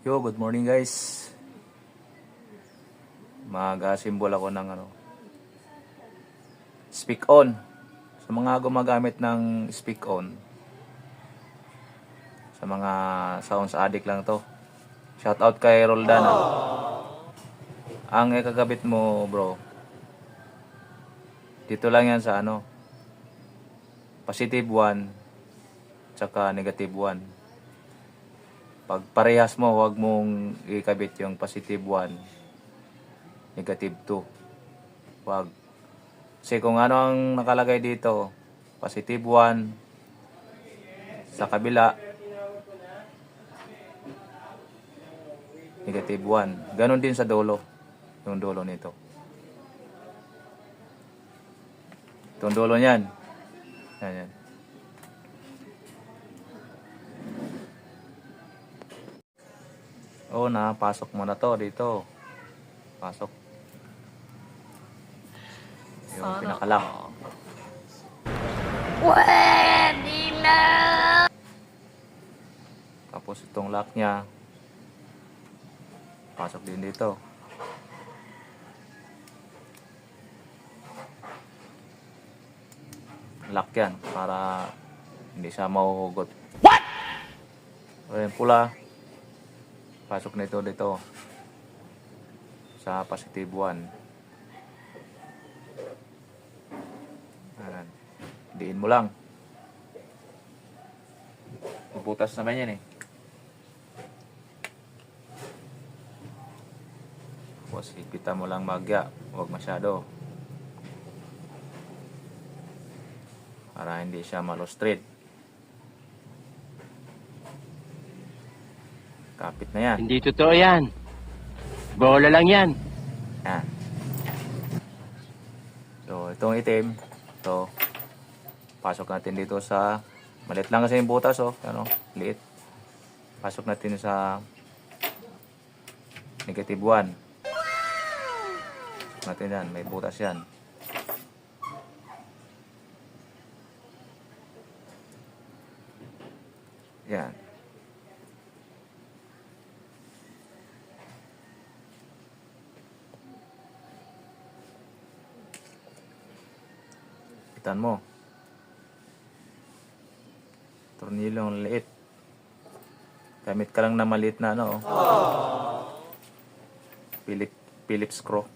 Yo, good morning guys. Mag-symbol ako ng speak on. Sa mga gumagamit ng speak on, sa mga sounds addict lang to. Shout out kay Roldan. Ang ikagabit mo, bro. Dito lang yan sa positive 1 tsaka negative 1. Pag parehas mo, huwag mong ikabit yung positive 1, negative 2. Huwag. Kasi kung ano ang nakalagay dito, positive 1, sa kabila, negative 1. Ganon din sa dulo. Yung dulo nito. Itong dulo niyan. Yan. Oh, pasok mo na to dito. Pasok. Yung pinakalock. Pwede na! Tapos itong lock niya. Pasok din dito. Lock yan para hindi siya mahuhugot. What? O yung pula. Pasok nito dito. Sa positive 1. Ayan. Diin mo lang. Butas naman yan eh. Tapos ipitan mo lang magya. Huwag masyado. Para hindi siya malo-straight. Kapit na yan. Hindi totoo yan. Bola lang yan. Yan. So, itong itim. Ito. Pasok natin dito sa... Maliit lang kasi yung butas, oh. Liit. Pasok natin sa... negative 1. Pasok natin yan. May butas yan. Yan. Pitan mo. Tornilyo ang liit. Gamit ka lang na maliit na Phillips screw.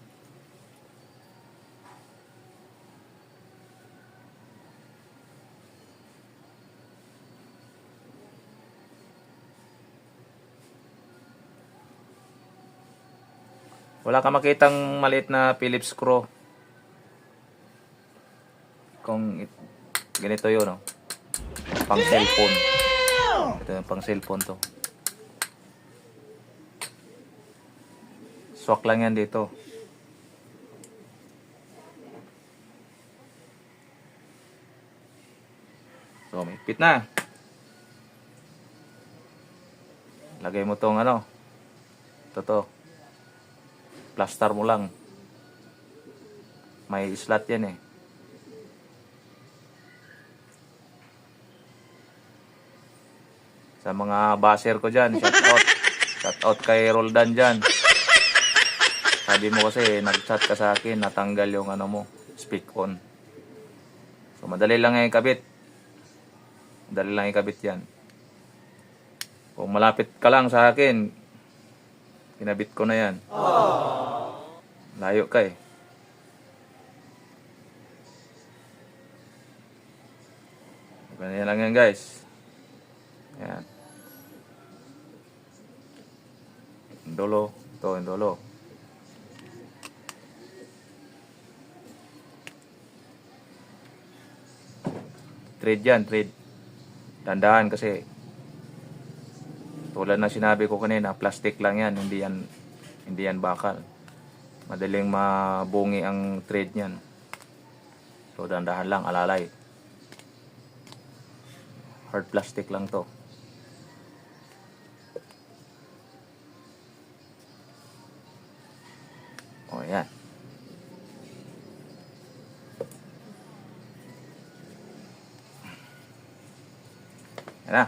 Wala ka makitang maliit na Phillips screw. Kung ganito yun, pang cellphone. Ito yung pang cellphone to. Swak lang yan dito. So, may fit na. Lagay mo tong to. Plaster mo lang. May slot yan eh. Sa mga baser ko dyan, shout out kay Roldan dyan. Sabi mo kasi, nag-chat ka sa akin, natanggal yung speak on. So, madali lang yung ikabit. Madali lang ikabit yan. Kung malapit ka lang sa akin, kinabit ko na yan. Layo ka eh. Ganyan lang yan guys. Yan. Dulo. Ito yung dulo. Trade yan, trade. Dandahan kasi tulad na sinabi ko kanina, plastic lang yan, hindi yan bakal. Madaling mabungi ang thread niyan. So dandahan lang, alalay. Hard plastic lang to. O yan. Yan na.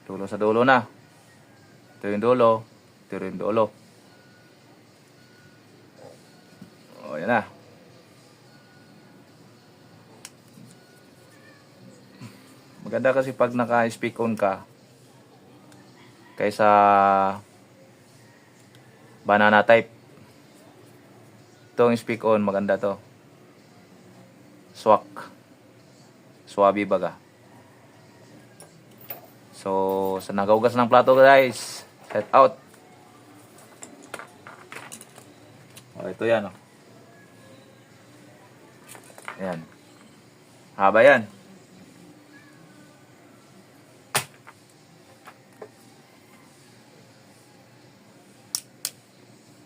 Dulo sa dulo na. Ito yung dulo. Ito yung dulo. O, yan na. Maganda kasi pag naka-speak on ka kaysa banana type. Itong speak on, maganda to. Swak. Swabe baga. So, sa nagaugas ng plato guys, set out. O, ito yan. O. Ayan. Haba yan.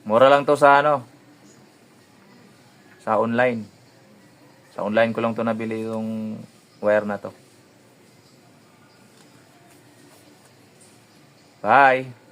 Mura lang to sa ano. Sa online. Sa online ko lang to nabili yung wire na to. Bye!